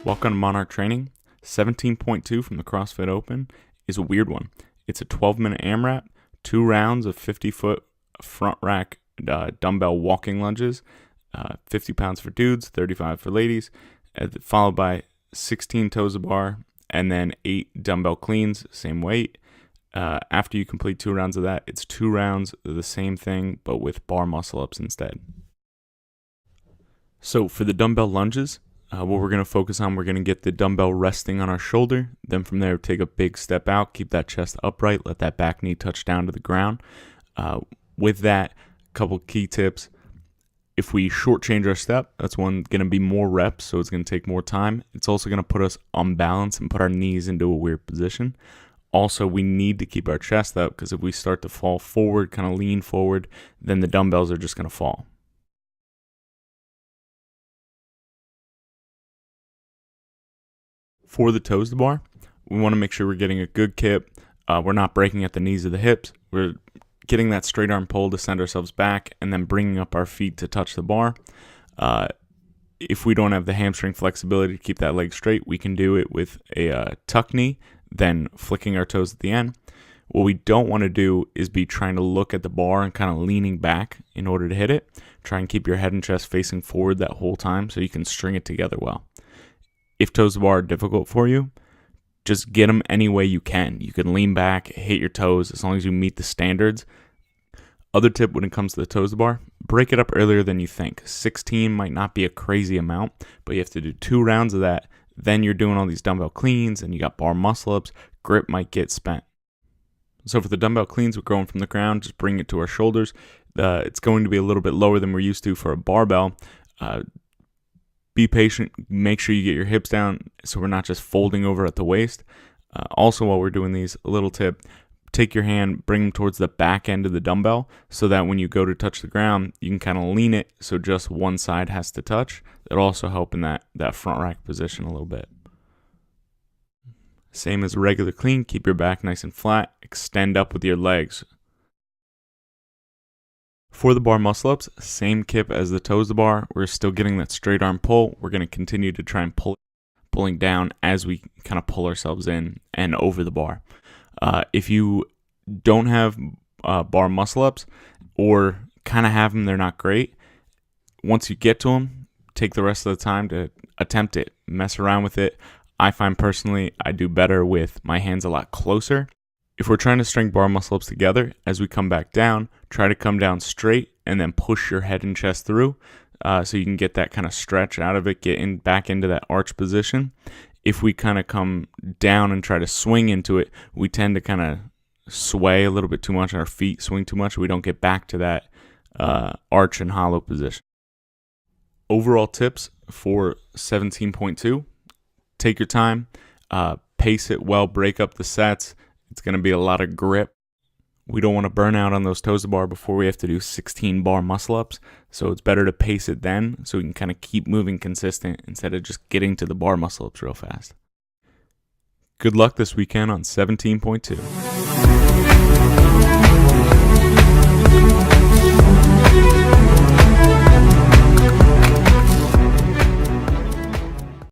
Welcome to Monarch training. 17.2 from the CrossFit Open is a weird one. It's a 12-minute AMRAP, 2 rounds of 50-foot front rack dumbbell walking lunges, 50 pounds for dudes, 35 for ladies, followed by 16 toes to bar, and then 8 dumbbell cleans, same weight. After you complete 2 rounds of that, it's 2 rounds of the same thing, but with bar muscle-ups instead. So for the dumbbell lunges, what we're going to focus on, we're going to get the dumbbell resting on our shoulder. Then from there, take a big step out, keep that chest upright, let that back knee touch down to the ground. With that, a couple key tips. If we shortchange our step, that's going to be more reps, so it's going to take more time. It's also going to put us unbalanced and put our knees into a weird position. Also, we need to keep our chest up because if we start to fall forward, kind of lean forward, then the dumbbells are just going to fall. For the toes to bar, we want to make sure we're getting a good kip. We're not breaking at the knees or the hips. We're getting that straight arm pull to send ourselves back and then bringing up our feet to touch the bar. If we don't have the hamstring flexibility to keep that leg straight, we can do it with a tuck knee, then flicking our toes at the end. What we don't want to do is be trying to look at the bar and kind of leaning back in order to hit it. Try and keep your head and chest facing forward that whole time so you can string it together well. If toes to bar are difficult for you, just get them any way you can. You can lean back, hit your toes, as long as you meet the standards. Other tip when it comes to the toes to bar, break it up earlier than you think. 16 might not be a crazy amount, but you have to do 2 rounds of that. Then you're doing all these dumbbell cleans and you got bar muscle ups. Grip might get spent. So for the dumbbell cleans, we're going from the ground, just bring it to our shoulders. It's going to be a little bit lower than we're used to for a barbell. Be patient, make sure you get your hips down so we're not just folding over at the waist. Also, while we're doing these, a little tip, take your hand, bring them towards the back end of the dumbbell so that when you go to touch the ground, you can kind of lean it so just one side has to touch. It'll also help in that front rack position a little bit. Same as a regular clean, keep your back nice and flat, extend up with your legs. For the bar muscle-ups, same kip as the toes to bar. We're still getting that straight arm pull. We're going to continue to try and pulling down as we kind of pull ourselves in and over the bar. If you don't have bar muscle-ups or kind of have them, they're not great. Once you get to them, take the rest of the time to attempt it. Mess around with it. I find personally I do better with my hands a lot closer. If we're trying to string bar muscle-ups together, as we come back down, try to come down straight and then push your head and chest through so you can get that kind of stretch out of it, get back into that arch position. If we kind of come down and try to swing into it, we tend to kind of sway a little bit too much, and our feet swing too much, we don't get back to that arch and hollow position. Overall tips for 17.2, take your time, pace it well, break up the sets. It's going to be a lot of grip. We don't want to burn out on those toes to bar before we have to do 16 bar muscle ups. So it's better to pace it then so we can kind of keep moving consistent instead of just getting to the bar muscle ups real fast. Good luck this weekend on 17.2.